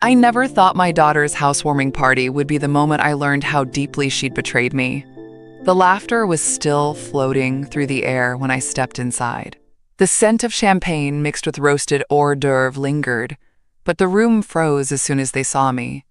I never thought my daughter's housewarming party would be the moment I learned how deeply she'd betrayed me. The laughter was still floating through the air when I stepped inside. The scent of champagne mixed with roasted hors d'oeuvre lingered, but the room froze as soon as they saw me.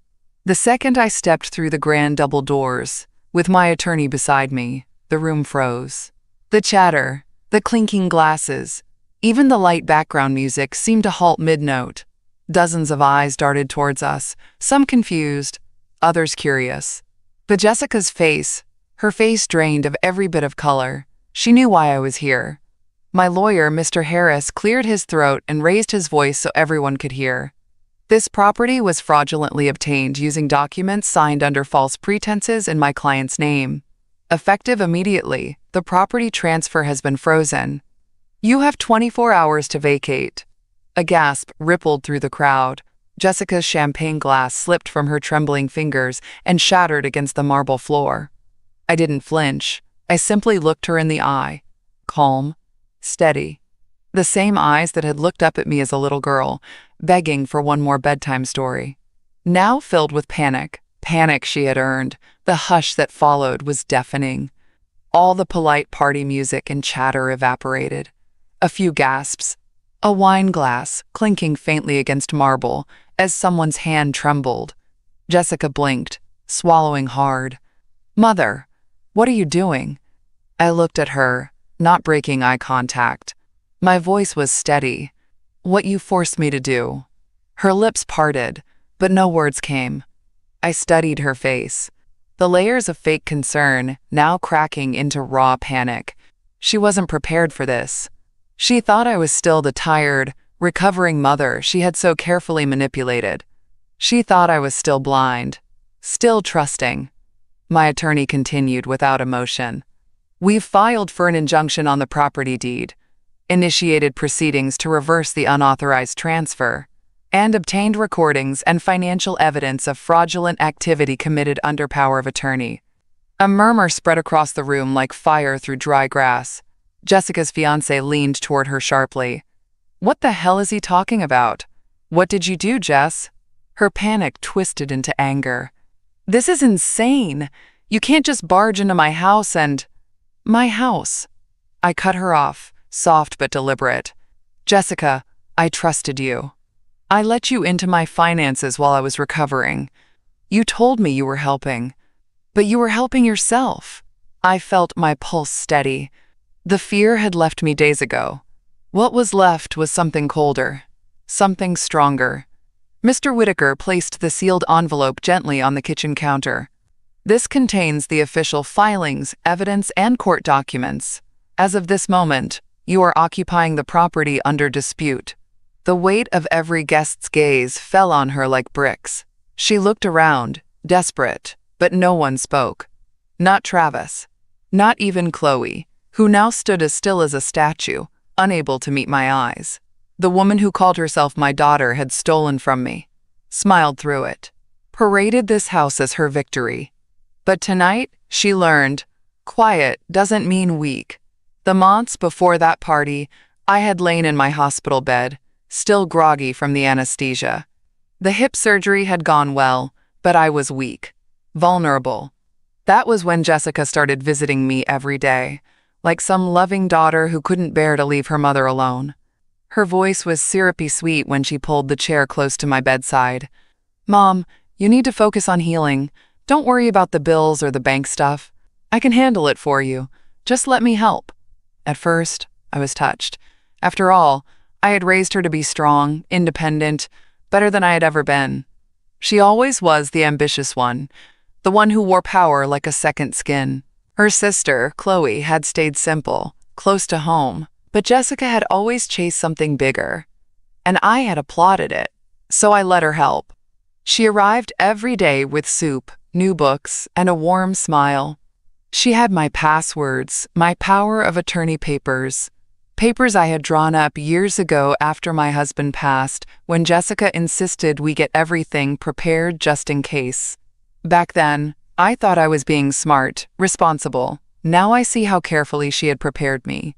The second I stepped through the grand double doors, with my attorney beside me, the room froze. The chatter, the clinking glasses, even the light background music seemed to halt mid-note. Dozens of eyes darted towards us, some confused, others curious. But Jessica's face, her face drained of every bit of color. She knew why I was here. My lawyer, Mr. Harris, cleared his throat and raised his voice so everyone could hear. This property was fraudulently obtained using documents signed under false pretenses in my client's name. Effective immediately, the property transfer has been frozen. You have 24 hours to vacate. A gasp rippled through the crowd. Jessica's champagne glass slipped from her trembling fingers and shattered against the marble floor. I didn't flinch. I simply looked her in the eye. Calm, steady. The same eyes that had looked up at me as a little girl, begging for one more bedtime story. Now filled with panic. Panic she had earned. The hush that followed was deafening. All the polite party music and chatter evaporated. A few gasps. A wine glass clinking faintly against marble as someone's hand trembled. Jessica blinked, swallowing hard. "Mother, what are you doing?" I looked at her, not breaking eye contact. My voice was steady. "What you forced me to do." Her lips parted, but no words came. I studied her face. The layers of fake concern now cracking into raw panic. She wasn't prepared for this. She thought I was still the tired, recovering mother she had so carefully manipulated. She thought I was still blind, still trusting. My attorney continued without emotion. "We've filed for an injunction on the property deed, initiated proceedings to reverse the unauthorized transfer, and obtained recordings and financial evidence of fraudulent activity committed under power of attorney." A murmur spread across the room like fire through dry grass. Jessica's fiancé leaned toward her sharply. "What the hell is he talking about? What did you do, Jess?" Her panic twisted into anger. "This is insane. You can't just barge into my house and—" "My house." I cut her off, soft but deliberate. "Jessica, I trusted you. I let you into my finances while I was recovering. You told me you were helping, but you were helping yourself." I felt my pulse steady. The fear had left me days ago. What was left was something colder, something stronger. Mr. Whitaker placed the sealed envelope gently on the kitchen counter. "This contains the official filings, evidence, and court documents. As of this moment, you are occupying the property under dispute." The weight of every guest's gaze fell on her like bricks. She looked around, desperate, but no one spoke. Not Travis. Not even Chloe, who now stood as still as a statue, unable to meet my eyes. The woman who called herself my daughter had stolen from me, smiled through it, paraded this house as her victory. But tonight, she learned, quiet doesn't mean weak. The months before that party, I had lain in my hospital bed, still groggy from the anesthesia. The hip surgery had gone well, but I was weak, vulnerable. That was when Jessica started visiting me every day, like some loving daughter who couldn't bear to leave her mother alone. Her voice was syrupy sweet when she pulled the chair close to my bedside. "Mom, you need to focus on healing. Don't worry about the bills or the bank stuff. I can handle it for you. Just let me help." At first, I was touched. After all, I had raised her to be strong, independent, better than I had ever been. She always was the ambitious one, the one who wore power like a second skin. Her sister, Chloe, had stayed simple, close to home, but Jessica had always chased something bigger, and I had applauded it, so I let her help. She arrived every day with soup, new books, and a warm smile. She had my passwords, my power of attorney papers I had drawn up years ago after my husband passed, when Jessica insisted we get everything prepared just in case. Back then, I thought I was being smart, responsible. Now I see how carefully she had prepared me.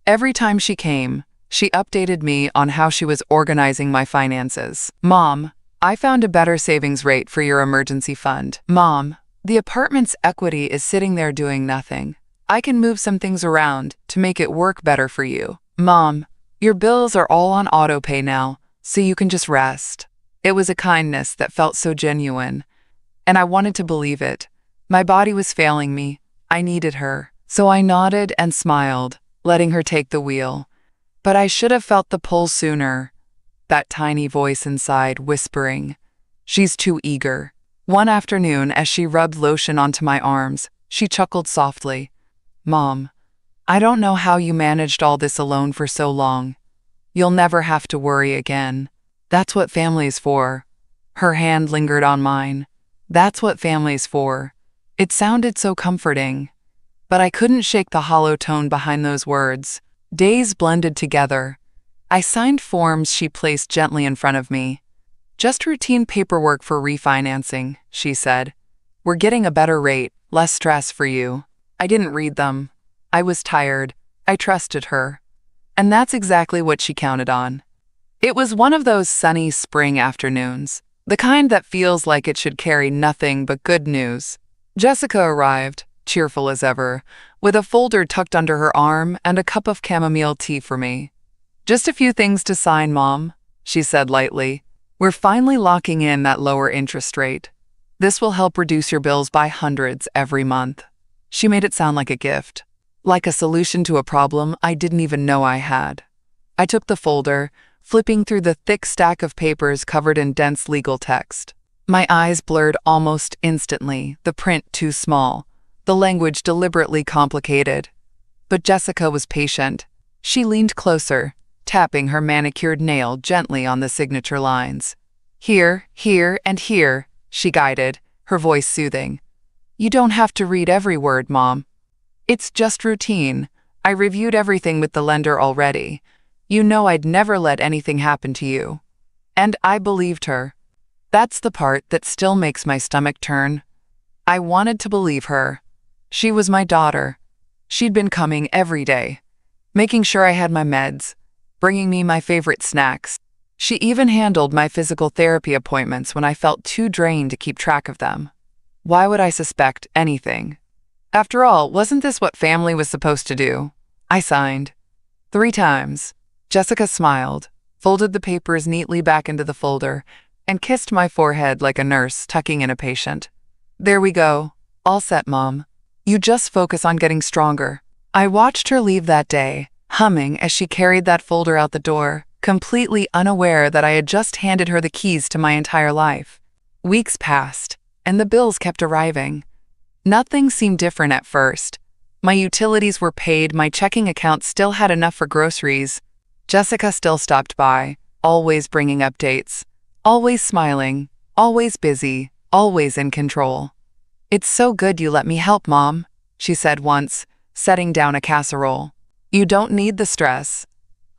Every time she came, she updated me on how she was organizing my finances. "Mom, I found a better savings rate for your emergency fund. Mom, the apartment's equity is sitting there doing nothing. I can move some things around to make it work better for you. Mom, your bills are all on auto pay now, so you can just rest. It was a kindness that felt so genuine, and I wanted to believe it. My body was failing me. I needed her. So I nodded and smiled, letting her take the wheel. But I should have felt the pull sooner. That tiny voice inside whispering, "She's too eager." One afternoon, as she rubbed lotion onto my arms, she chuckled softly. "Mom, I don't know how you managed all this alone for so long. You'll never have to worry again. That's what family's for." Her hand lingered on mine. That's what family's for. It sounded so comforting. But I couldn't shake the hollow tone behind those words. Days blended together. I signed forms she placed gently in front of me. "Just routine paperwork for refinancing," she said. "We're getting a better rate, less stress for you." I didn't read them. I was tired. I trusted her. And that's exactly what she counted on. It was one of those sunny spring afternoons, the kind that feels like it should carry nothing but good news. Jessica arrived, cheerful as ever, with a folder tucked under her arm and a cup of chamomile tea for me. "Just a few things to sign, Mom," she said lightly. "We're finally locking in that lower interest rate. This will help reduce your bills by hundreds every month." She made it sound like a gift, like a solution to a problem I didn't even know I had. I took the folder, flipping through the thick stack of papers covered in dense legal text. My eyes blurred almost instantly, the print too small, the language deliberately complicated. But Jessica was patient. She leaned closer, tapping her manicured nail gently on the signature lines. "Here, here, and here," she guided, her voice soothing. "You don't have to read every word, Mom. It's just routine. I reviewed everything with the lender already. You know I'd never let anything happen to you." And I believed her. That's the part that still makes my stomach turn. I wanted to believe her. She was my daughter. She'd been coming every day, making sure I had my meds, bringing me my favorite snacks. She even handled my physical therapy appointments when I felt too drained to keep track of them. Why would I suspect anything? After all, wasn't this what family was supposed to do? I signed. 3 times. Jessica smiled, folded the papers neatly back into the folder, and kissed my forehead like a nurse tucking in a patient. "There we go. All set, Mom. You just focus on getting stronger." I watched her leave that day, humming as she carried that folder out the door, completely unaware that I had just handed her the keys to my entire life. Weeks passed, and the bills kept arriving. Nothing seemed different at first. My utilities were paid, my checking account still had enough for groceries. Jessica still stopped by, always bringing updates, always smiling, always busy, always in control. "It's so good you let me help, Mom," she said once, setting down a casserole. "You don't need the stress."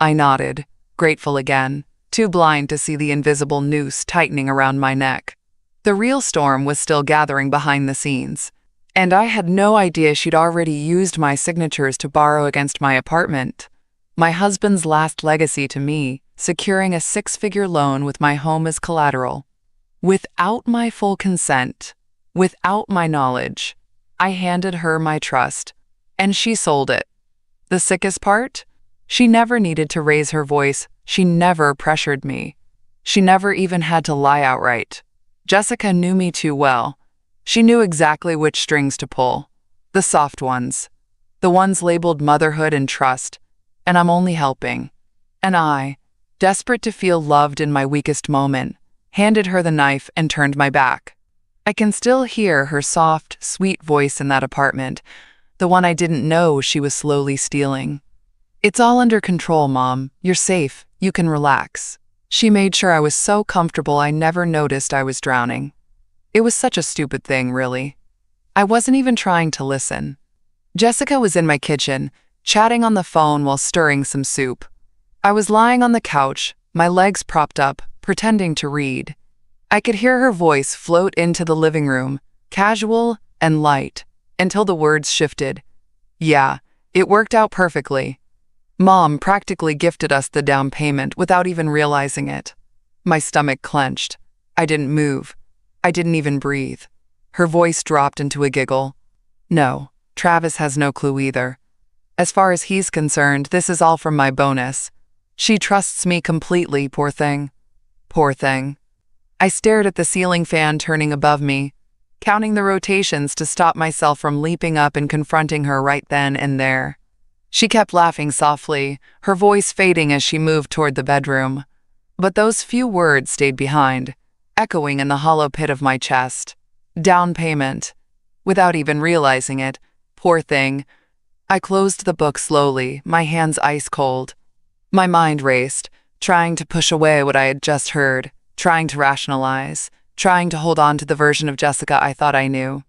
I nodded, grateful again, too blind to see the invisible noose tightening around my neck. The real storm was still gathering behind the scenes, and I had no idea she'd already used my signatures to borrow against my apartment. My husband's last legacy to me, securing a 6-figure loan with my home as collateral. Without my full consent, without my knowledge, I handed her my trust, and she sold it. The sickest part? She never needed to raise her voice. She never pressured me. She never even had to lie outright. Jessica knew me too well. She knew exactly which strings to pull. The soft ones. The ones labeled motherhood and trust. And I'm only helping. And I, desperate to feel loved in my weakest moment, handed her the knife and turned my back. I can still hear her soft, sweet voice in that apartment, the one I didn't know she was slowly stealing. "It's all under control, Mom. You're safe. You can relax." She made sure I was so comfortable I never noticed I was drowning. It was such a stupid thing, really. I wasn't even trying to listen. Jessica was in my kitchen, chatting on the phone while stirring some soup. I was lying on the couch, my legs propped up, pretending to read. I could hear her voice float into the living room, casual and light, until the words shifted. Yeah, it worked out perfectly. Mom practically gifted us the down payment without even realizing it. My stomach clenched. I didn't move. I didn't even breathe. Her voice dropped into a giggle. No, Travis has no clue either. As far as he's concerned, this is all from my bonus. She trusts me completely, poor thing. Poor thing. I stared at the ceiling fan turning above me, counting the rotations to stop myself from leaping up and confronting her right then and there. She kept laughing softly, her voice fading as she moved toward the bedroom. But those few words stayed behind, echoing in the hollow pit of my chest. Down payment. Without even realizing it, poor thing. I closed the book slowly, my hands ice cold. My mind raced, trying to push away what I had just heard, trying to rationalize, trying to hold on to the version of Jessica I thought I knew.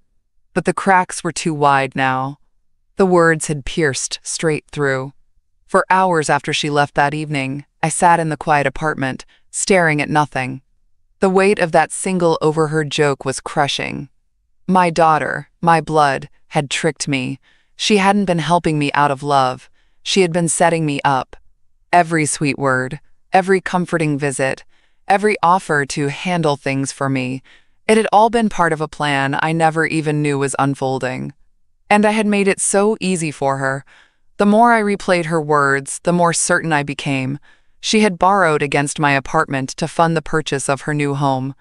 But the cracks were too wide now. The words had pierced straight through. For hours after she left that evening, I sat in the quiet apartment, staring at nothing. The weight of that single overheard joke was crushing. My daughter, my blood, had tricked me. She hadn't been helping me out of love. She had been setting me up. Every sweet word, every comforting visit, every offer to handle things for me, it had all been part of a plan I never even knew was unfolding. And I had made it so easy for her. The more I replayed her words, the more certain I became. She had borrowed against my apartment to fund the purchase of her new home.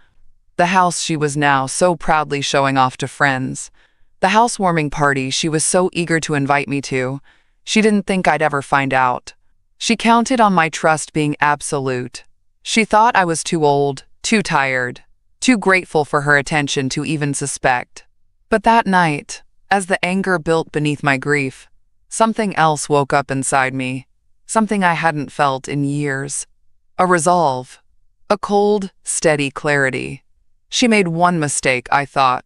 The house she was now so proudly showing off to friends. The housewarming party she was so eager to invite me to. She didn't think I'd ever find out. She counted on my trust being absolute. She thought I was too old, too tired, too grateful for her attention to even suspect. But that night, as the anger built beneath my grief, something else woke up inside me, something I hadn't felt in years. A resolve, a cold, steady clarity. She made one mistake, I thought.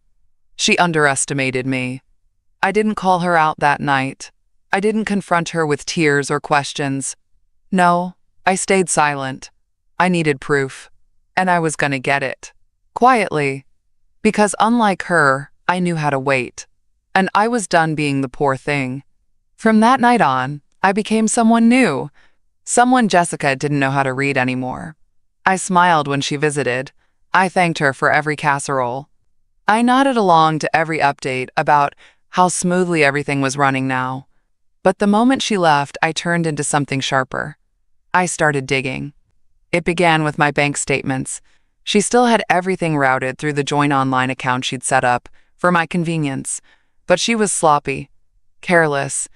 She underestimated me. I didn't call her out that night. I didn't confront her with tears or questions. No, I stayed silent. I needed proof, and I was gonna get it. Quietly. Because unlike her, I knew how to wait. And I was done being the poor thing. From that night on, I became someone new. Someone Jessica didn't know how to read anymore. I smiled when she visited. I thanked her for every casserole. I nodded along to every update about how smoothly everything was running now. But the moment she left, I turned into something sharper. I started digging. It began with my bank statements. She still had everything routed through the joint online account she'd set up for my convenience, but she was sloppy, careless,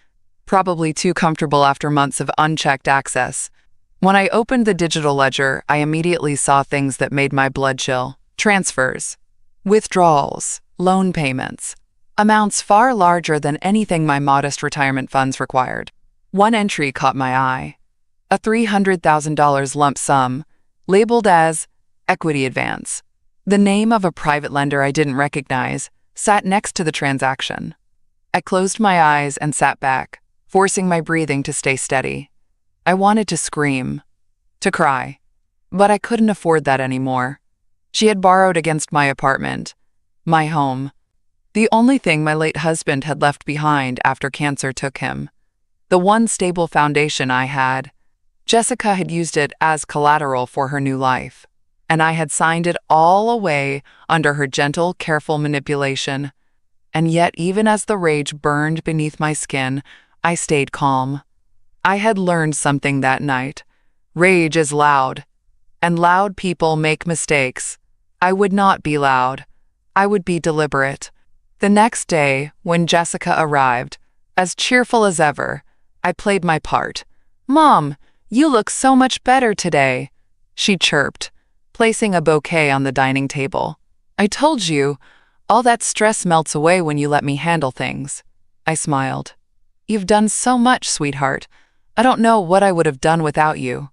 probably too comfortable after months of unchecked access. When I opened the digital ledger, I immediately saw things that made my blood chill. Transfers, withdrawals, loan payments, amounts far larger than anything my modest retirement funds required. One entry caught my eye. A $300,000 lump sum, labeled as equity advance. The name of a private lender I didn't recognize sat next to the transaction. I closed my eyes and sat back, forcing my breathing to stay steady. I wanted to scream, to cry, but I couldn't afford that anymore. She had borrowed against my apartment, my home, the only thing my late husband had left behind after cancer took him. The one stable foundation I had. Jessica had used it as collateral for her new life, and I had signed it all away under her gentle, careful manipulation. And yet, even as the rage burned beneath my skin, I stayed calm. I had learned something that night. Rage is loud, and loud people make mistakes. I would not be loud. I would be deliberate. The next day, when Jessica arrived, as cheerful as ever, I played my part. "Mom, you look so much better today," she chirped, placing a bouquet on the dining table. "I told you, all that stress melts away when you let me handle things." I smiled. "You've done so much, sweetheart. I don't know what I would have done without you."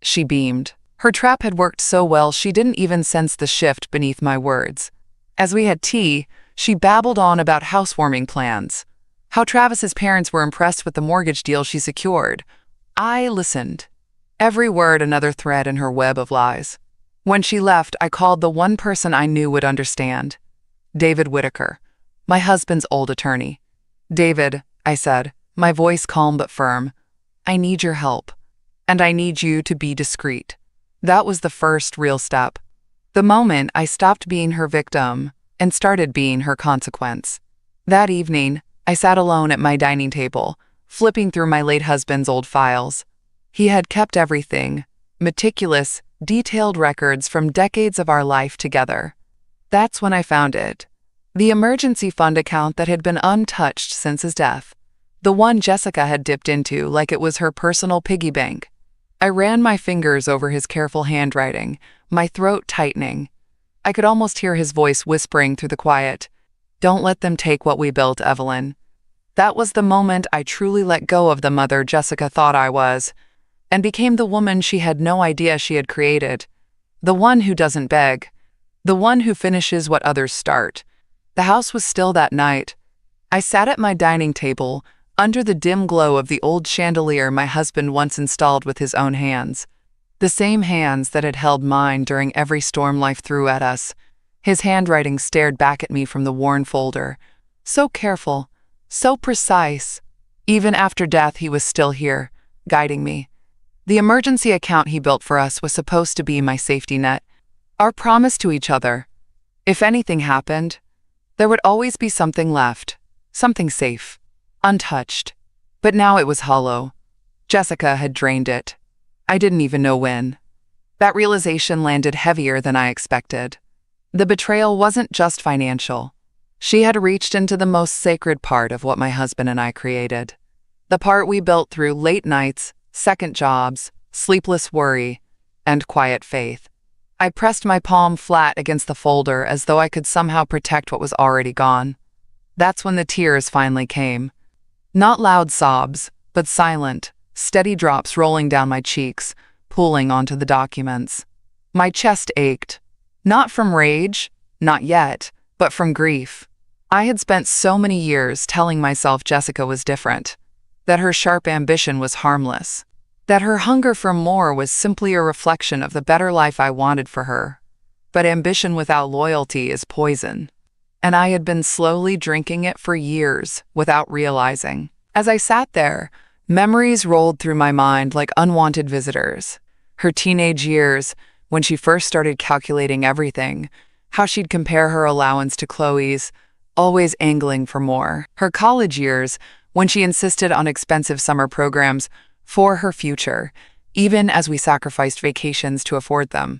She beamed. Her trap had worked so well she didn't even sense the shift beneath my words. As we had tea, she babbled on about housewarming plans, how Travis's parents were impressed with the mortgage deal she secured. I listened, every word another thread in her web of lies. When she left, I called the one person I knew would understand. David Whitaker, my husband's old attorney. "David," I said, my voice calm but firm, "I need your help, and I need you to be discreet." That was the first real step. The moment I stopped being her victim and started being her consequence. That evening, I sat alone at my dining table, flipping through my late husband's old files. He had kept everything, meticulous, detailed records from decades of our life together. That's when I found it. The emergency fund account that had been untouched since his death. The one Jessica had dipped into like it was her personal piggy bank. I ran my fingers over his careful handwriting, my throat tightening. I could almost hear his voice whispering through the quiet. "Don't let them take what we built, Evelyn." That was the moment I truly let go of the mother Jessica thought I was, and became the woman she had no idea she had created. The one who doesn't beg. The one who finishes what others start. The house was still that night. I sat at my dining table, under the dim glow of the old chandelier my husband once installed with his own hands. The same hands that had held mine during every storm life threw at us. His handwriting stared back at me from the worn folder. So careful, so precise. Even after death, he was still here, guiding me. The emergency account he built for us was supposed to be my safety net, our promise to each other. If anything happened, there would always be something left, something safe. Untouched. But now it was hollow. Jessica had drained it. I didn't even know when. That realization landed heavier than I expected. The betrayal wasn't just financial. She had reached into the most sacred part of what my husband and I created. The part we built through late nights, second jobs, sleepless worry, and quiet faith. I pressed my palm flat against the folder as though I could somehow protect what was already gone. That's when the tears finally came. Not loud sobs, but silent, steady drops rolling down my cheeks, pooling onto the documents. My chest ached. Not from rage, not yet, but from grief. I had spent so many years telling myself Jessica was different, that her sharp ambition was harmless, that her hunger for more was simply a reflection of the better life I wanted for her. But ambition without loyalty is poison. And I had been slowly drinking it for years without realizing. As I sat there, memories rolled through my mind like unwanted visitors. Her teenage years, when she first started calculating everything, how she'd compare her allowance to Chloe's, always angling for more. Her college years, when she insisted on expensive summer programs for her future, even as we sacrificed vacations to afford them.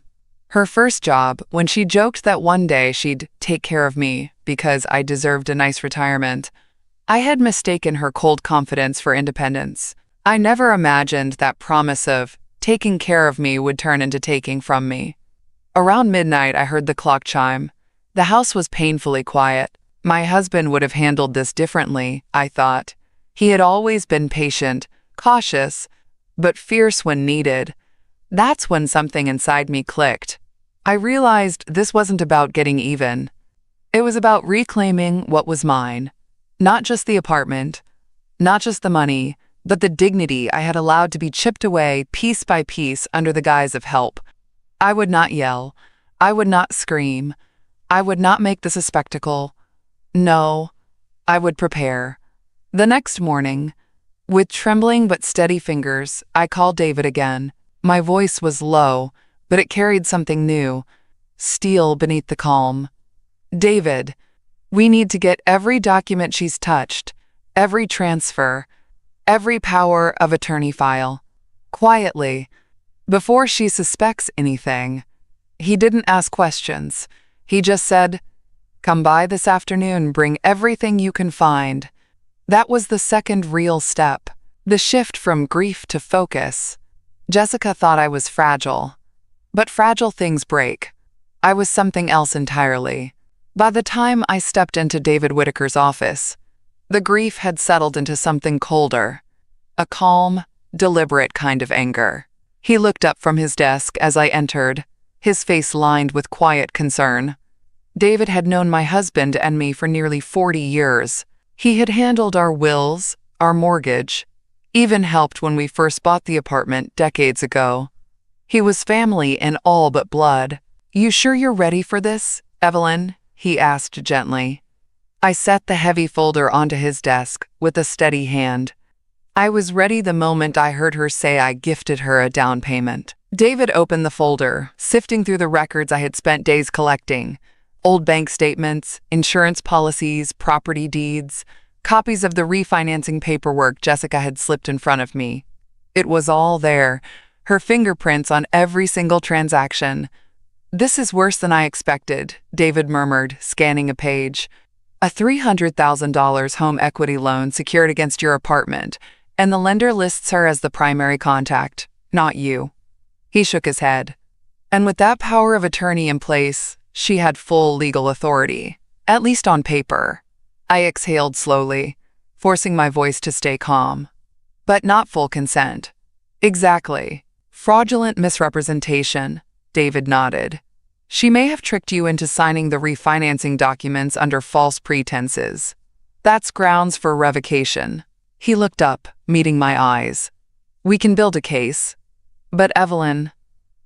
Her first job, when she joked that one day she'd take care of me because I deserved a nice retirement. I had mistaken her cold confidence for independence. I never imagined that promise of taking care of me would turn into taking from me. Around midnight, I heard the clock chime. The house was painfully quiet. My husband would have handled this differently, I thought. He had always been patient, cautious, but fierce when needed. That's when something inside me clicked. I realized this wasn't about getting even. It was about reclaiming what was mine. Not just the apartment, not just the money, but the dignity I had allowed to be chipped away piece by piece under the guise of help. I would not yell. I would not scream. I would not make this a spectacle. No, I would prepare. The next morning, with trembling but steady fingers, I called David again. My voice was low, but it carried something new, steel beneath the calm. "David, we need to get every document she's touched, every transfer, every power of attorney file. Quietly, before she suspects anything." He didn't ask questions. He just said, "Come by this afternoon, bring everything you can find." That was the second real step, the shift from grief to focus. Jessica thought I was fragile. But fragile things break. I was something else entirely. By the time I stepped into David Whitaker's office, the grief had settled into something colder, a calm, deliberate kind of anger. He looked up from his desk as I entered, his face lined with quiet concern. David had known my husband and me for nearly 40 years. He had handled our wills, our mortgage, even helped when we first bought the apartment decades ago. He was family in all but blood. "You sure you're ready for this, Evelyn?" he asked gently. I set the heavy folder onto his desk with a steady hand. I was ready the moment I heard her say I gifted her a down payment. David opened the folder, sifting through the records I had spent days collecting. Old bank statements, insurance policies, property deeds, copies of the refinancing paperwork Jessica had slipped in front of me. It was all there, her fingerprints on every single transaction. "This is worse than I expected," David murmured, scanning a page. "A $300,000 home equity loan secured against your apartment, and the lender lists her as the primary contact, not you." He shook his head. "And with that power of attorney in place, she had full legal authority, at least on paper." I exhaled slowly, forcing my voice to stay calm. "But not full consent." "Exactly. Fraudulent misrepresentation," David nodded. "She may have tricked you into signing the refinancing documents under false pretenses. That's grounds for revocation." He looked up, meeting my eyes. "We can build a case. But Evelyn,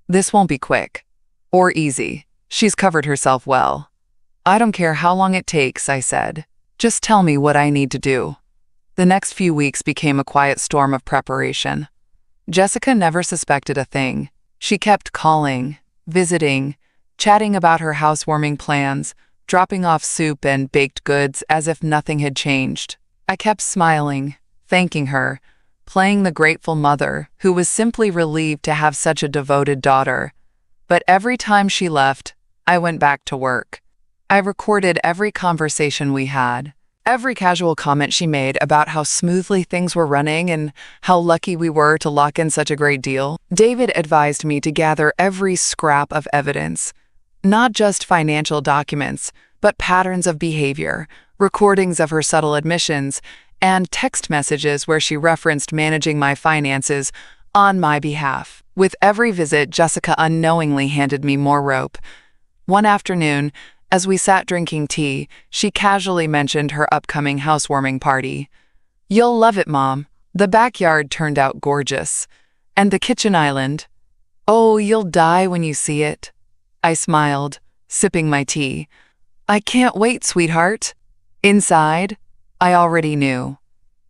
this won't be quick. Or easy. She's covered herself well." "I don't care how long it takes," I said. "Just tell me what I need to do." The next few weeks became a quiet storm of preparation. Jessica never suspected a thing. She kept calling, visiting, chatting about her housewarming plans, dropping off soup and baked goods as if nothing had changed. I kept smiling, thanking her, playing the grateful mother who was simply relieved to have such a devoted daughter. But every time she left, I went back to work. I recorded every conversation we had, every casual comment she made about how smoothly things were running and how lucky we were to lock in such a great deal. David advised me to gather every scrap of evidence, not just financial documents, but patterns of behavior, recordings of her subtle admissions, and text messages where she referenced managing my finances on my behalf. With every visit, Jessica unknowingly handed me more rope. One afternoon, as we sat drinking tea, she casually mentioned her upcoming housewarming party. "You'll love it, Mom. The backyard turned out gorgeous. And the kitchen island. Oh, you'll die when you see it." I smiled, sipping my tea. "I can't wait, sweetheart." Inside, I already knew.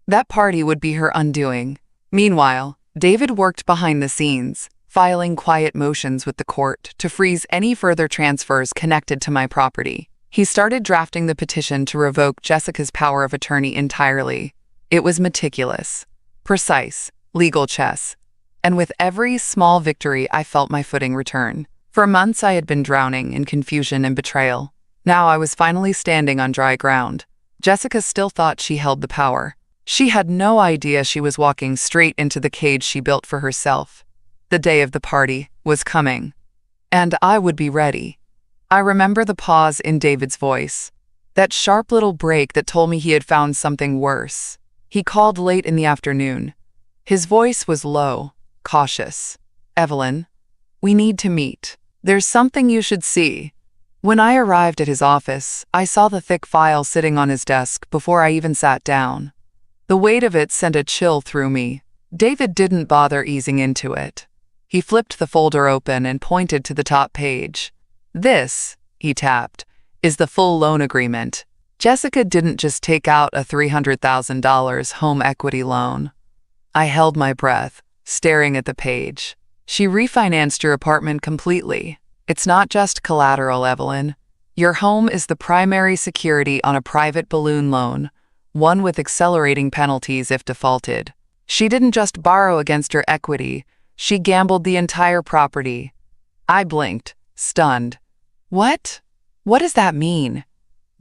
That party would be her undoing. Meanwhile, David worked behind the scenes, filing quiet motions with the court to freeze any further transfers connected to my property. He started drafting the petition to revoke Jessica's power of attorney entirely. It was meticulous, precise, legal chess. And with every small victory, I felt my footing return. For months, I had been drowning in confusion and betrayal. Now I was finally standing on dry ground. Jessica still thought she held the power. She had no idea she was walking straight into the cage she built for herself. The day of the party was coming, and I would be ready. I remember the pause in David's voice, that sharp little break that told me he had found something worse. He called late in the afternoon. His voice was low, cautious. "Evelyn, we need to meet. There's something you should see." When I arrived at his office, I saw the thick file sitting on his desk before I even sat down. The weight of it sent a chill through me. David didn't bother easing into it. He flipped the folder open and pointed to the top page. "This," he tapped, "is the full loan agreement. Jessica didn't just take out a $300,000 home equity loan." I held my breath, staring at the page. "She refinanced your apartment completely. It's not just collateral, Evelyn. Your home is the primary security on a private balloon loan, one with accelerating penalties if defaulted. She didn't just borrow against her equity, she gambled the entire property." I blinked, stunned. "What? What does that mean?"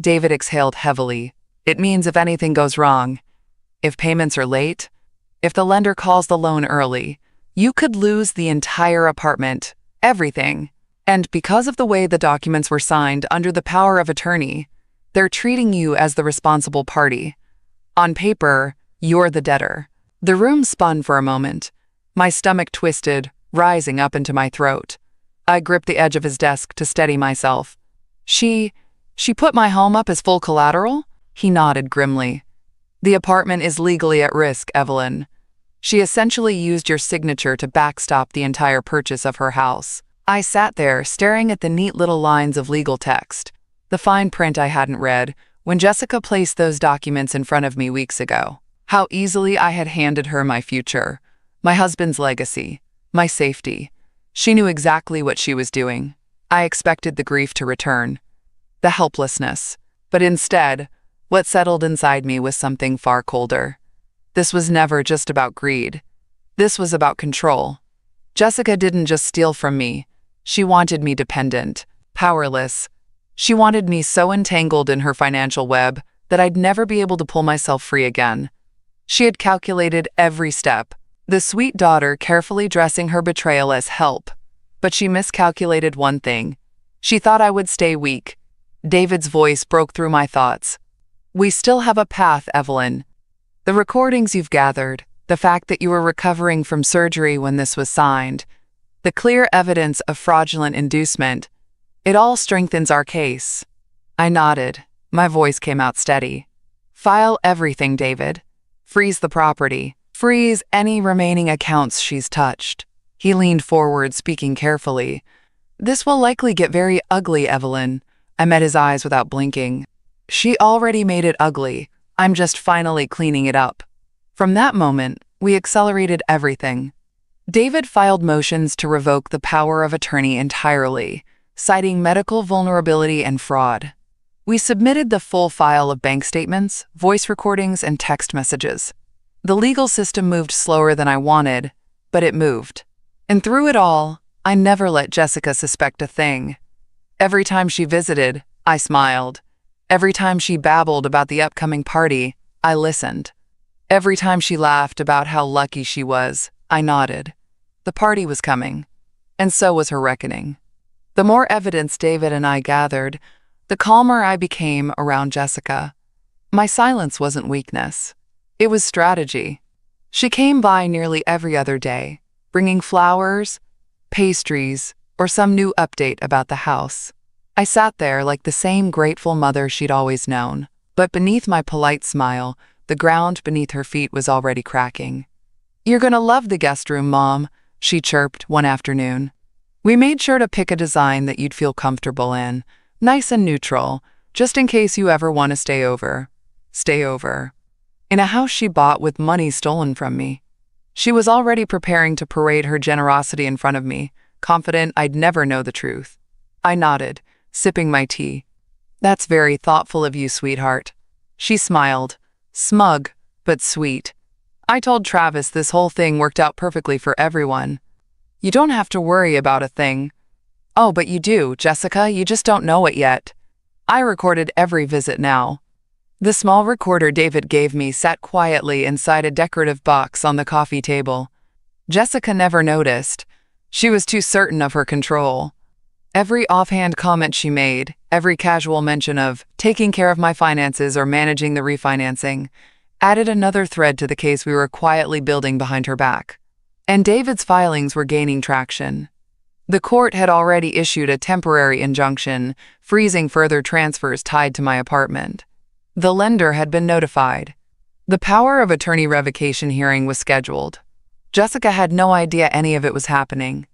David exhaled heavily. "It means if anything goes wrong, if payments are late, if the lender calls the loan early, you could lose the entire apartment, everything. And because of the way the documents were signed under the power of attorney, they're treating you as the responsible party. On paper, you're the debtor." The room spun for a moment. My stomach twisted, rising up into my throat. I gripped the edge of his desk to steady myself. She put my home up as full collateral?" He nodded grimly. "The apartment is legally at risk, Evelyn. She essentially used your signature to backstop the entire purchase of her house." I sat there, staring at the neat little lines of legal text, the fine print I hadn't read, when Jessica placed those documents in front of me weeks ago. How easily I had handed her my future, my husband's legacy, my safety. She knew exactly what she was doing. I expected the grief to return, the helplessness. But instead, what settled inside me was something far colder. This was never just about greed. This was about control. Jessica didn't just steal from me. She wanted me dependent, powerless. She wanted me so entangled in her financial web that I'd never be able to pull myself free again. She had calculated every step, the sweet daughter carefully dressing her betrayal as help. But she miscalculated one thing. She thought I would stay weak. David's voice broke through my thoughts. We still have a path, Evelyn. The recordings you've gathered, the fact that you were recovering from surgery when this was signed, the clear evidence of fraudulent inducement, it all strengthens our case. I nodded. My voice came out steady. File everything, David. Freeze the property. Freeze any remaining accounts she's touched. He leaned forward, speaking carefully. This will likely get very ugly, Evelyn. I met his eyes without blinking. She already made it ugly. I'm just finally cleaning it up. From that moment, we accelerated everything. David filed motions to revoke the power of attorney entirely, citing medical vulnerability and fraud. We submitted the full file of bank statements, voice recordings, and text messages. The legal system moved slower than I wanted, but it moved. And through it all, I never let Jessica suspect a thing. Every time she visited, I smiled. Every time she babbled about the upcoming party, I listened. Every time she laughed about how lucky she was, I nodded. The party was coming, and so was her reckoning. The more evidence David and I gathered, the calmer I became around Jessica. My silence wasn't weakness. It was strategy. She came by nearly every other day, bringing flowers, pastries, or some new update about the house. I sat there like the same grateful mother she'd always known, but beneath my polite smile, the ground beneath her feet was already cracking. You're gonna love the guest room, Mom, she chirped one afternoon. We made sure to pick a design that you'd feel comfortable in, nice and neutral, just in case you ever want to stay over. Stay over. In a house she bought with money stolen from me. She was already preparing to parade her generosity in front of me, confident I'd never know the truth. I nodded, sipping my tea. That's very thoughtful of you, sweetheart. She smiled, smug, but sweet. I told Travis this whole thing worked out perfectly for everyone. You don't have to worry about a thing. Oh, but you do, Jessica, you just don't know it yet. I recorded every visit now. The small recorder David gave me sat quietly inside a decorative box on the coffee table. Jessica never noticed. She was too certain of her control. Every offhand comment she made, every casual mention of taking care of my finances or managing the refinancing, added another thread to the case we were quietly building behind her back. And David's filings were gaining traction. The court had already issued a temporary injunction, freezing further transfers tied to my apartment. The lender had been notified. The power of attorney revocation hearing was scheduled. Jessica had no idea any of it was happening,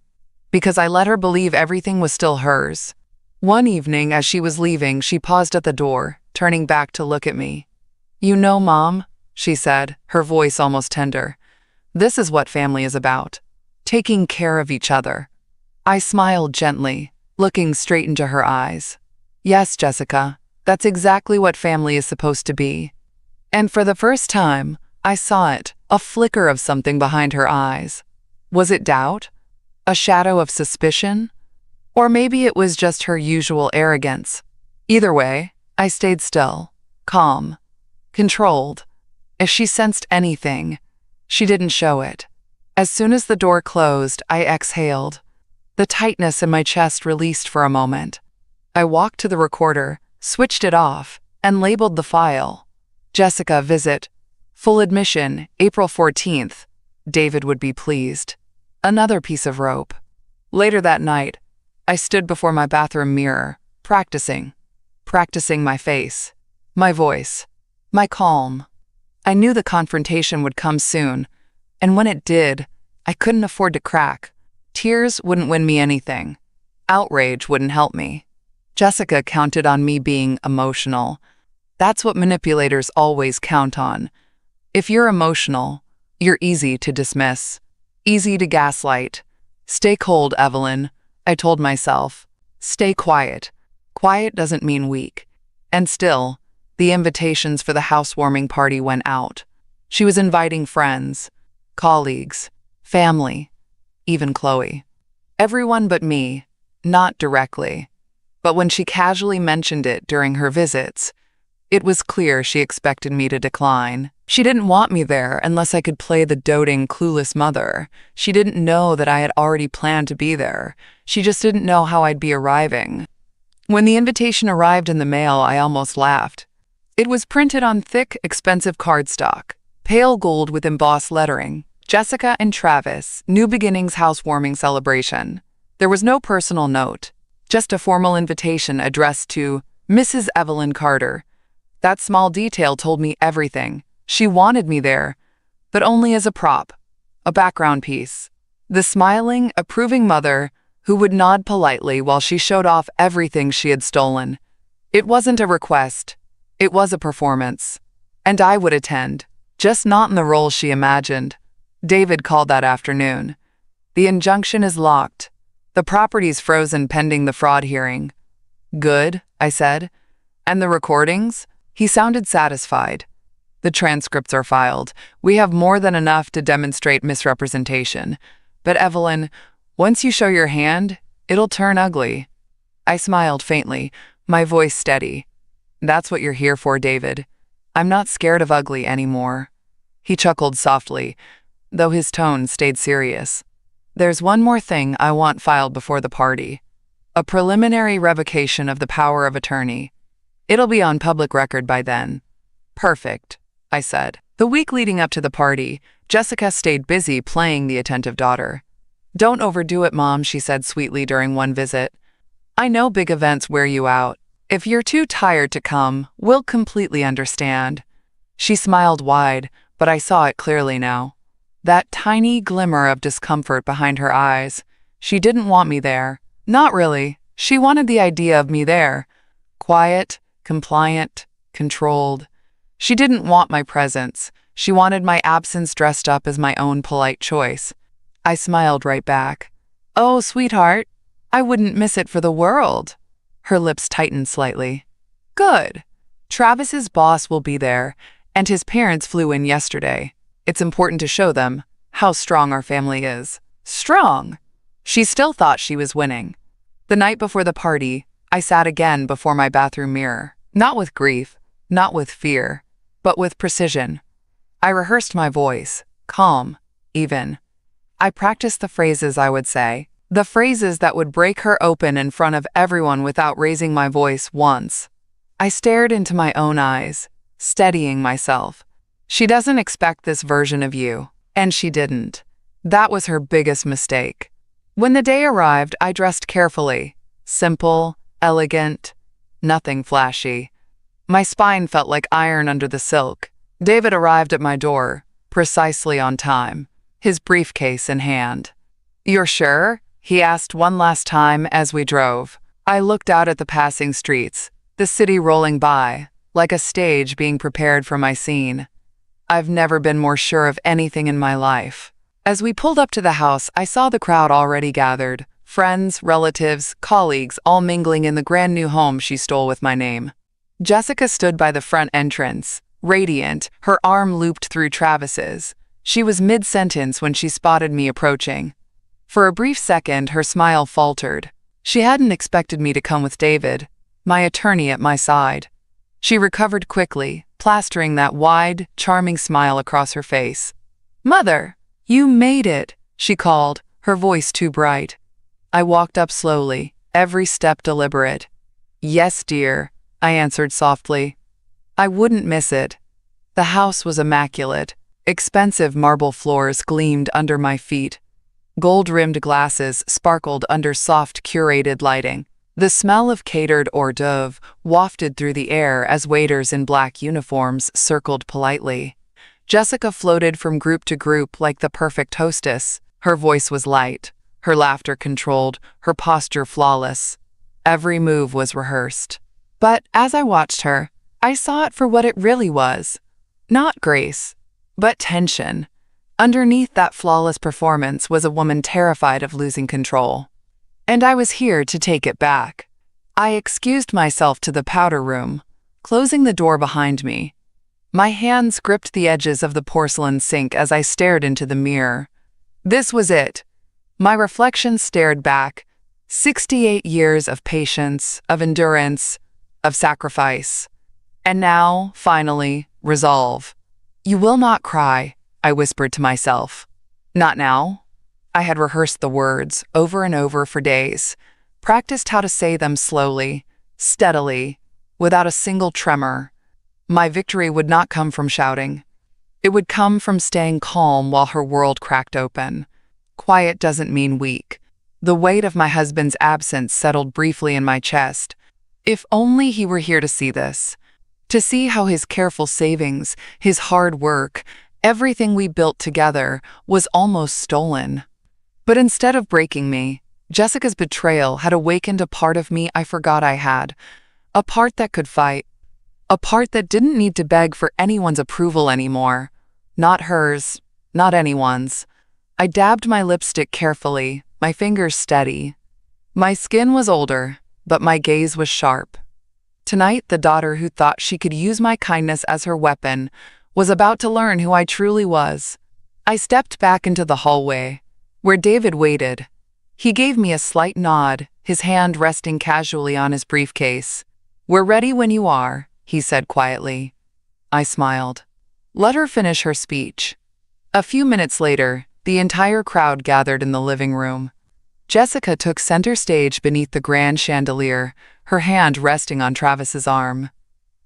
because I let her believe everything was still hers. One evening, as she was leaving, she paused at the door, turning back to look at me. You know, Mom, she said, her voice almost tender. This is what family is about. Taking care of each other. I smiled gently, looking straight into her eyes. Yes, Jessica, that's exactly what family is supposed to be. And for the first time, I saw it, a flicker of something behind her eyes. Was it doubt? A shadow of suspicion? Or maybe it was just her usual arrogance. Either way, I stayed still, calm, controlled. If she sensed anything, she didn't show it. As soon as the door closed, I exhaled. The tightness in my chest released for a moment. I walked to the recorder, switched it off, and labeled the file. Jessica, visit. Full admission, April 14th. David would be pleased. Another piece of rope. Later that night, I stood before my bathroom mirror, practicing my face, my voice, my calm. I knew the confrontation would come soon, and when it did, I couldn't afford to crack. Tears wouldn't win me anything. Outrage wouldn't help me. Jessica counted on me being emotional. That's what manipulators always count on. If you're emotional, you're easy to dismiss, easy to gaslight, Stay cold, Evelyn, I told myself. Stay quiet. Quiet doesn't mean weak. And still, the invitations for the housewarming party went out. She was inviting friends, colleagues, family, even Chloe. Everyone but me, not directly. But when she casually mentioned it during her visits, it was clear she expected me to decline. She didn't want me there unless I could play the doting, clueless mother. She didn't know that I had already planned to be there. She just didn't know how I'd be arriving. When the invitation arrived in the mail, I almost laughed. It was printed on thick, expensive cardstock, pale gold with embossed lettering. Jessica and Travis, New Beginnings Housewarming Celebration. There was no personal note, just a formal invitation addressed to Mrs. Evelyn Carter. That small detail told me everything. She wanted me there, but only as a prop, a background piece. The smiling, approving mother who would nod politely while she showed off everything she had stolen. It wasn't a request. It was a performance. And I would attend, just not in the role she imagined. David called that afternoon. The injunction is locked. The property's frozen pending the fraud hearing. Good, I said. And the recordings? He sounded satisfied. The transcripts are filed. We have more than enough to demonstrate misrepresentation. But Evelyn, once you show your hand, it'll turn ugly. I smiled faintly, my voice steady. That's what you're here for, David. I'm not scared of ugly anymore. He chuckled softly, though his tone stayed serious. There's one more thing I want filed before the party. A preliminary revocation of the power of attorney. It'll be on public record by then. Perfect, I said. The week leading up to the party, Jessica stayed busy playing the attentive daughter. Don't overdo it, Mom, she said sweetly during one visit. I know big events wear you out. If you're too tired to come, we'll completely understand. She smiled wide, but I saw it clearly now. That tiny glimmer of discomfort behind her eyes. She didn't want me there. Not really. She wanted the idea of me there. Quiet, compliant, controlled. She didn't want my presence. She wanted my absence dressed up as my own polite choice. I smiled right back. Oh, sweetheart, I wouldn't miss it for the world. Her lips tightened slightly. Good. Travis's boss will be there, and his parents flew in yesterday. It's important to show them how strong our family is. Strong! She still thought she was winning. The night before the party, I sat again before my bathroom mirror. Not with grief, not with fear, but with precision. I rehearsed my voice, calm, even. I practiced the phrases I would say, the phrases that would break her open in front of everyone without raising my voice once. I stared into my own eyes, steadying myself. She doesn't expect this version of you, and she didn't. That was her biggest mistake. When the day arrived, I dressed carefully, simple, elegant, nothing flashy. My spine felt like iron under the silk. David arrived at my door, precisely on time, his briefcase in hand. You're sure? He asked one last time as we drove. I looked out at the passing streets, the city rolling by, like a stage being prepared for my scene. I've never been more sure of anything in my life. As we pulled up to the house, I saw the crowd already gathered, friends, relatives, colleagues, all mingling in the grand new home she stole with my name. Jessica stood by the front entrance, radiant, her arm looped through Travis's. She was mid-sentence when she spotted me approaching. For a brief second, her smile faltered. She hadn't expected me to come with David, my attorney at my side. She recovered quickly, plastering that wide, charming smile across her face. Mother, you made it, she called, her voice too bright. I walked up slowly, every step deliberate. Yes, dear, I answered softly. I wouldn't miss it. The house was immaculate. Expensive marble floors gleamed under my feet. Gold-rimmed glasses sparkled under soft, curated lighting. The smell of catered hors d'oeuvre wafted through the air as waiters in black uniforms circled politely. Jessica floated from group to group like the perfect hostess. Her voice was light, her laughter controlled, her posture flawless. Every move was rehearsed. But as I watched her, I saw it for what it really was. Not grace, but tension. Underneath that flawless performance was a woman terrified of losing control. And I was here to take it back. I excused myself to the powder room, closing the door behind me. My hands gripped the edges of the porcelain sink as I stared into the mirror. This was it. My reflection stared back. 68 years of patience, of endurance, of sacrifice. And now, finally, resolve. "You will not cry," I whispered to myself. "Not now." I had rehearsed the words over and over for days, practiced how to say them slowly, steadily, without a single tremor. My victory would not come from shouting. It would come from staying calm while her world cracked open. Quiet doesn't mean weak. The weight of my husband's absence settled briefly in my chest. If only he were here to see this. To see how his careful savings, his hard work, everything we built together was almost stolen. But instead of breaking me, Jessica's betrayal had awakened a part of me I forgot I had. A part that could fight. A part that didn't need to beg for anyone's approval anymore. Not hers, not anyone's. I dabbed my lipstick carefully, my fingers steady. My skin was older, but my gaze was sharp. Tonight, the daughter who thought she could use my kindness as her weapon was about to learn who I truly was. I stepped back into the hallway, where David waited. He gave me a slight nod, his hand resting casually on his briefcase. "We're ready when you are," he said quietly. I smiled. Let her finish her speech. A few minutes later, the entire crowd gathered in the living room. Jessica took center stage beneath the grand chandelier, her hand resting on Travis's arm.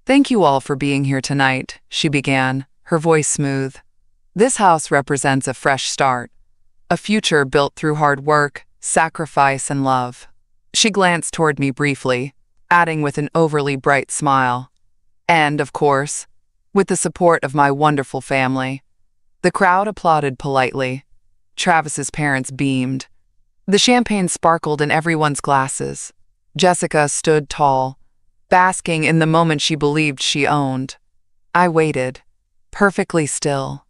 "Thank you all for being here tonight," she began, her voice smooth. "This house represents a fresh start, a future built through hard work, sacrifice, and love." She glanced toward me briefly, adding with an overly bright smile. "And, of course, with the support of my wonderful family." The crowd applauded politely. Travis's parents beamed. The champagne sparkled in everyone's glasses. Jessica stood tall, basking in the moment she believed she owned. I waited, perfectly still.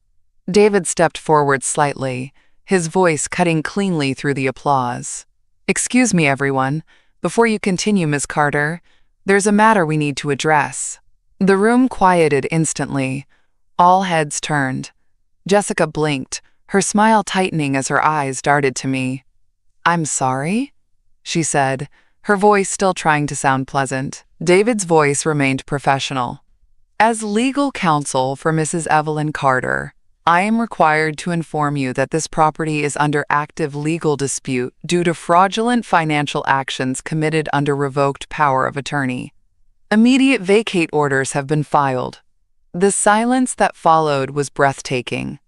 David stepped forward slightly, his voice cutting cleanly through the applause. "Excuse me, everyone. Before you continue, Ms. Carter, there's a matter we need to address." The room quieted instantly. All heads turned. Jessica blinked, her smile tightening as her eyes darted to me. "I'm sorry?" she said, her voice still trying to sound pleasant. David's voice remained professional. "As legal counsel for Mrs. Evelyn Carter, I am required to inform you that this property is under active legal dispute due to fraudulent financial actions committed under revoked power of attorney. Immediate vacate orders have been filed." The silence that followed was breathtaking.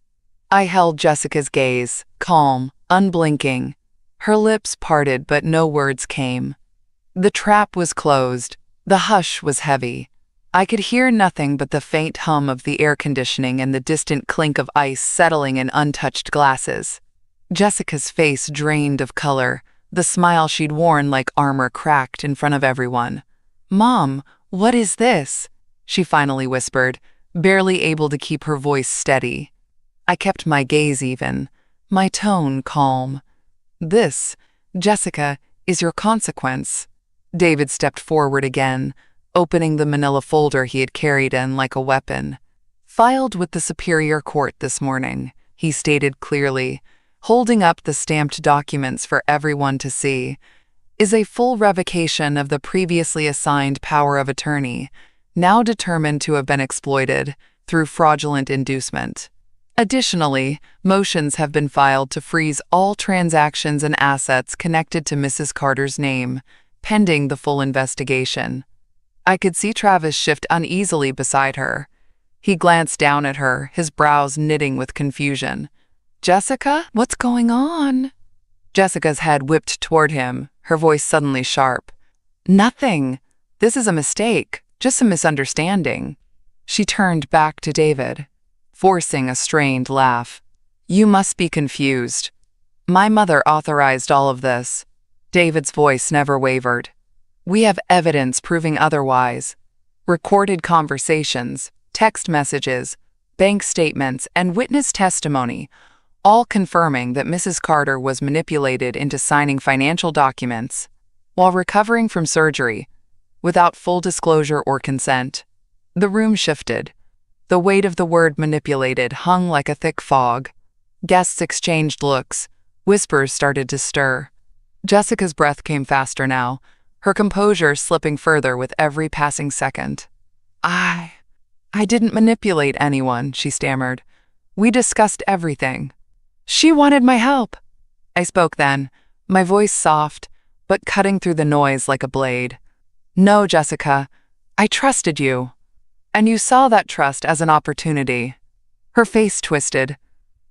I held Jessica's gaze, calm, unblinking. Her lips parted, but no words came. The trap was closed. The hush was heavy. I could hear nothing but the faint hum of the air conditioning and the distant clink of ice settling in untouched glasses. Jessica's face drained of color, the smile she'd worn like armor cracked in front of everyone. "Mom, what is this?" she finally whispered, barely able to keep her voice steady. I kept my gaze even, my tone calm. "This, Jessica, is your consequence." David stepped forward again, opening the manila folder he had carried in like a weapon. "Filed with the Superior Court this morning," he stated clearly, holding up the stamped documents for everyone to see, "is a full revocation of the previously assigned power of attorney, now determined to have been exploited through fraudulent inducement. Additionally, motions have been filed to freeze all transactions and assets connected to Mrs. Carter's name, pending the full investigation." I could see Travis shift uneasily beside her. He glanced down at her, his brows knitting with confusion. "Jessica, what's going on?" Jessica's head whipped toward him, her voice suddenly sharp. "Nothing. This is a mistake, just a misunderstanding." She turned back to David, forcing a strained laugh. "You must be confused. My mother authorized all of this." David's voice never wavered. "We have evidence proving otherwise. Recorded conversations, text messages, bank statements, and witness testimony, all confirming that Mrs. Carter was manipulated into signing financial documents while recovering from surgery without full disclosure or consent. The room shifted. The weight of the word manipulated hung like a thick fog. Guests exchanged looks. Whispers started to stir. Jessica's breath came faster now, her composure slipping further with every passing second. I didn't manipulate anyone," she stammered. "We discussed everything. She wanted my help." I spoke then, my voice soft, but cutting through the noise like a blade. "No, Jessica, I trusted you. And you saw that trust as an opportunity." Her face twisted,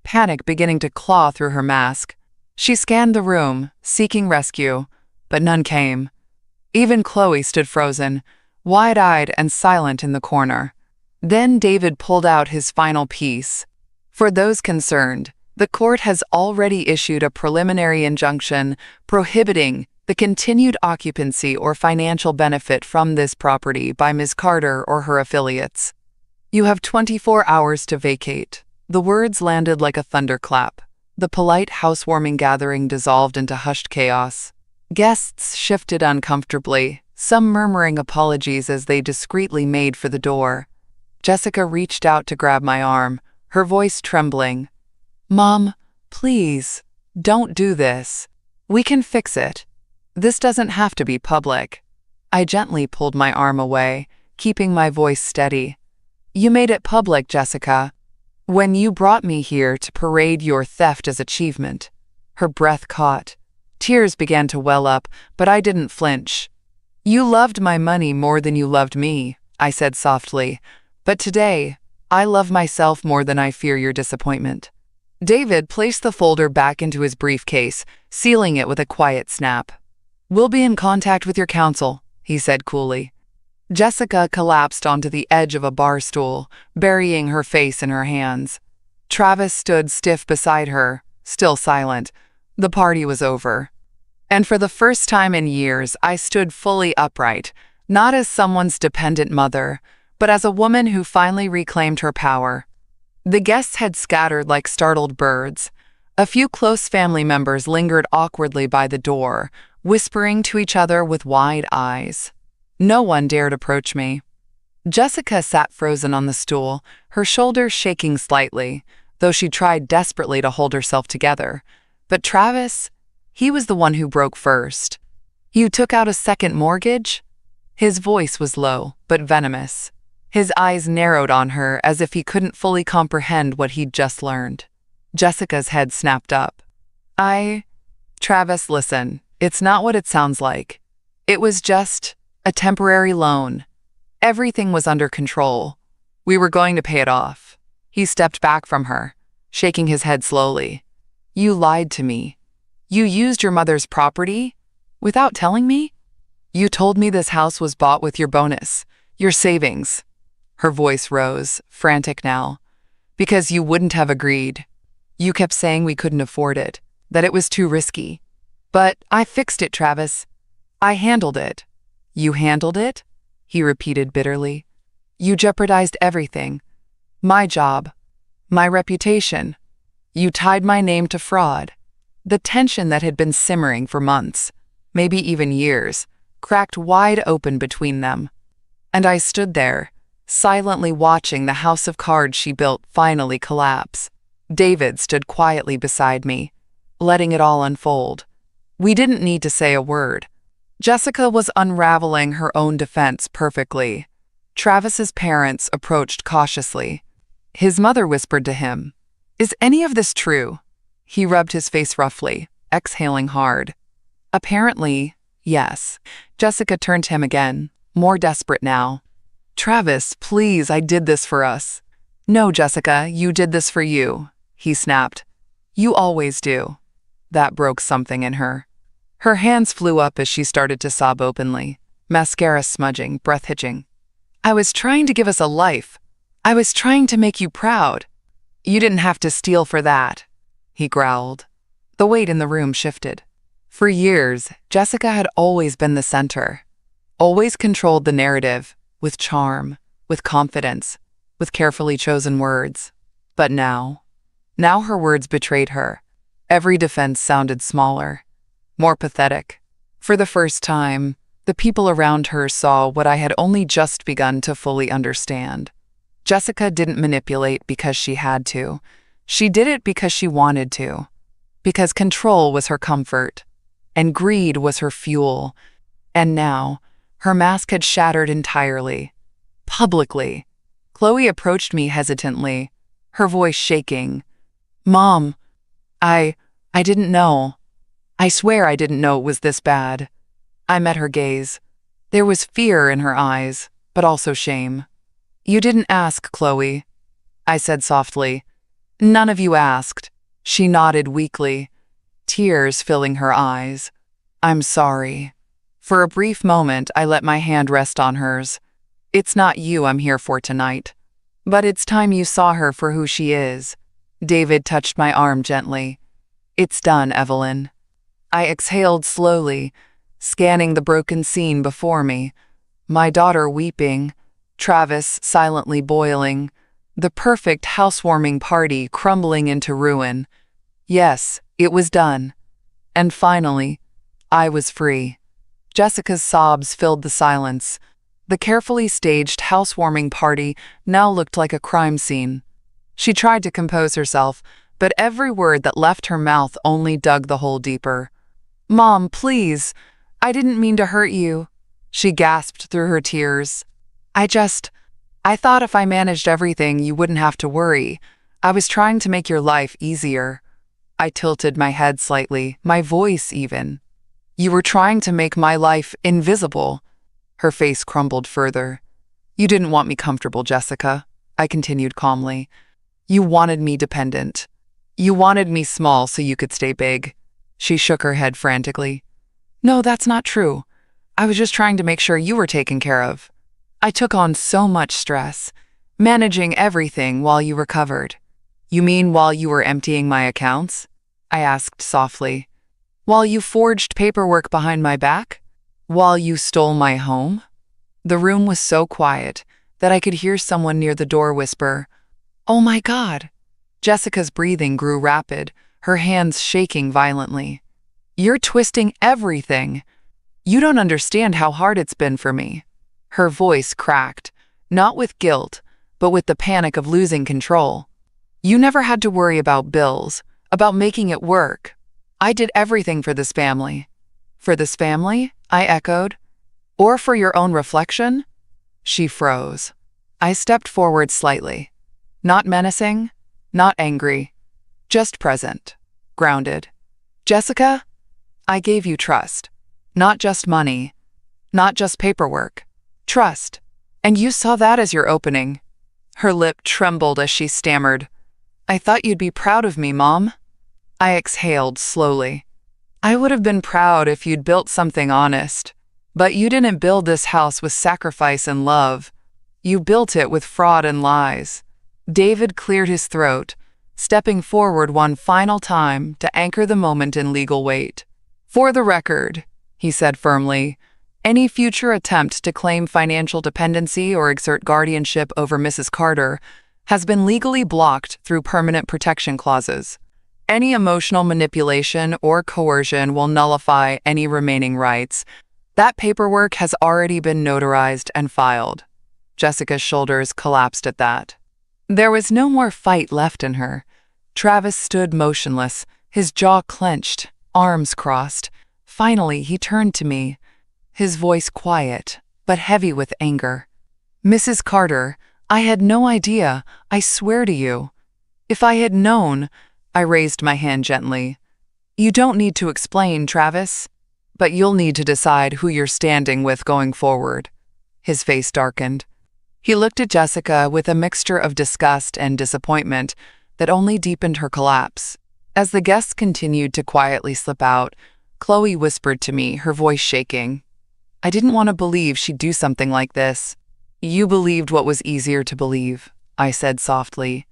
panic beginning to claw through her mask. She scanned the room, seeking rescue, but none came. Even Chloe stood frozen, wide-eyed and silent in the corner. Then David pulled out his final piece. "For those concerned, the court has already issued a preliminary injunction prohibiting the continued occupancy or financial benefit from this property by Ms. Carter or her affiliates. You have 24 hours to vacate." The words landed like a thunderclap. The polite housewarming gathering dissolved into hushed chaos. Guests shifted uncomfortably, some murmuring apologies as they discreetly made for the door. Jessica reached out to grab my arm, her voice trembling. "Mom, please, don't do this. We can fix it. This doesn't have to be public." I gently pulled my arm away, keeping my voice steady. "You made it public, Jessica, when you brought me here to parade your theft as achievement." Her breath caught. Tears began to well up, but I didn't flinch. "You loved my money more than you loved me," I said softly. "But today, I love myself more than I fear your disappointment." David placed the folder back into his briefcase, sealing it with a quiet snap. "We'll be in contact with your counsel," he said coolly. Jessica collapsed onto the edge of a bar stool, burying her face in her hands. Travis stood stiff beside her, still silent. The party was over. And for the first time in years, I stood fully upright, not as someone's dependent mother, but as a woman who finally reclaimed her power. The guests had scattered like startled birds. A few close family members lingered awkwardly by the door, whispering to each other with wide eyes. No one dared approach me. Jessica sat frozen on the stool, her shoulders shaking slightly, though she tried desperately to hold herself together. But Travis, he was the one who broke first. "You took out a second mortgage?" His voice was low, but venomous. His eyes narrowed on her as if he couldn't fully comprehend what he'd just learned. Jessica's head snapped up. Travis, listen, it's not what it sounds like. It was just a temporary loan. Everything was under control. We were going to pay it off." He stepped back from her, shaking his head slowly. "You lied to me. You used your mother's property without telling me. You told me this house was bought with your bonus, your savings." Her voice rose, frantic now. "Because you wouldn't have agreed. You kept saying we couldn't afford it, that it was too risky. But I fixed it, Travis. I handled it." "You handled it?" he repeated bitterly. "You jeopardized everything. My job, my reputation. You tied my name to fraud." The tension that had been simmering for months, maybe even years, cracked wide open between them. And I stood there, silently watching the house of cards she built finally collapse. David stood quietly beside me, letting it all unfold. We didn't need to say a word. Jessica was unraveling her own defense perfectly. Travis's parents approached cautiously. His mother whispered to him, "Is any of this true?" He rubbed his face roughly, exhaling hard. "Apparently, yes." Jessica turned to him again, more desperate now. "Travis, please, I did this for us." "No, Jessica, you did this for you," he snapped. "You always do." That broke something in her. Her hands flew up as she started to sob openly, mascara smudging, breath hitching. "I was trying to give us a life. I was trying to make you proud. You didn't have to steal for that," he growled. The weight in the room shifted. For years, Jessica had always been the center, always controlled the narrative, with charm, with confidence. with carefully chosen words. But now her words betrayed her. Every defense sounded smaller, more pathetic. For the first time, the people around her saw what I had only just begun to fully understand. Jessica didn't manipulate because she had to. She did it because she wanted to. Because control was her comfort, and greed was her fuel. And now, her mask had shattered entirely. Publicly. Chloe approached me hesitantly, her voice shaking. "Mom, I didn't know. I swear I didn't know it was this bad." I met her gaze. There was fear in her eyes, but also shame. "You didn't ask, Chloe," I said softly. "None of you asked." She nodded weakly, tears filling her eyes. "I'm sorry." For a brief moment, I let my hand rest on hers. "It's not you I'm here for tonight. But it's time you saw her for who she is." David touched my arm gently. "It's done, Evelyn." I exhaled slowly, scanning the broken scene before me. My daughter weeping, Travis silently boiling, the perfect housewarming party crumbling into ruin. Yes, it was done. And finally, I was free. Jessica's sobs filled the silence. The carefully staged housewarming party now looked like a crime scene. She tried to compose herself, but every word that left her mouth only dug the hole deeper. "Mom, please, I didn't mean to hurt you," she gasped through her tears. I thought if I managed everything, you wouldn't have to worry. I was trying to make your life easier." I tilted my head slightly, my voice even. "You were trying to make my life invisible." Her face crumbled further. "You didn't want me comfortable, Jessica," I continued calmly. "You wanted me dependent. You wanted me small so you could stay big." She shook her head frantically. "No, that's not true. I was just trying to make sure you were taken care of. I took on so much stress, managing everything while you recovered." "You mean while you were emptying my accounts?" I asked softly. "While you forged paperwork behind my back? While you stole my home?" The room was so quiet that I could hear someone near the door whisper, "Oh my God." Jessica's breathing grew rapid, her hands shaking violently. "You're twisting everything. You don't understand how hard it's been for me." Her voice cracked, not with guilt, but with the panic of losing control. "You never had to worry about bills, about making it work. I did everything for this family." "For this family?" I echoed. "Or for your own reflection?" She froze. I stepped forward slightly. Not menacing, not angry, just present, grounded. "Jessica, I gave you trust. Not just money, not just paperwork. Trust. And you saw that as your opening." Her lip trembled as she stammered, "I thought you'd be proud of me, Mom." I exhaled slowly. "I would have been proud if you'd built something honest. But you didn't build this house with sacrifice and love. You built it with fraud and lies." David cleared his throat, stepping forward one final time to anchor the moment in legal weight. "For the record," he said firmly, "any future attempt to claim financial dependency or exert guardianship over Mrs. Carter has been legally blocked through permanent protection clauses. Any emotional manipulation or coercion will nullify any remaining rights. That paperwork has already been notarized and filed." Jessica's shoulders collapsed at that. There was no more fight left in her. Travis stood motionless, his jaw clenched, arms crossed. Finally, he turned to me, his voice quiet, but heavy with anger. "Mrs. Carter, I had no idea, I swear to you. If I had known—" I raised my hand gently. "You don't need to explain, Travis, but you'll need to decide who you're standing with going forward." His face darkened. He looked at Jessica with a mixture of disgust and disappointment that only deepened her collapse. As the guests continued to quietly slip out, Chloe whispered to me, her voice shaking, "I didn't want to believe she'd do something like this." "You believed what was easier to believe," I said softly.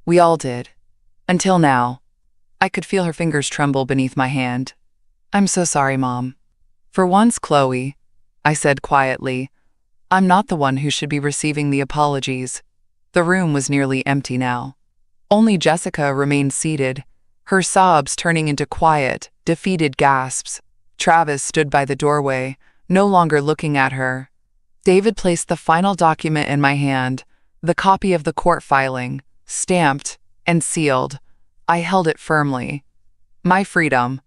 "We all did. Until now." I could feel her fingers tremble beneath my hand. "I'm so sorry, Mom." "For once, Chloe," I said quietly, "I'm not the one who should be receiving the apologies. The room was nearly empty now. Only Jessica remained seated, her sobs turning into quiet, defeated gasps. Travis stood by the doorway, no longer looking at her. David placed the final document in my hand, the copy of the court filing, stamped and sealed. I held it firmly. My freedom,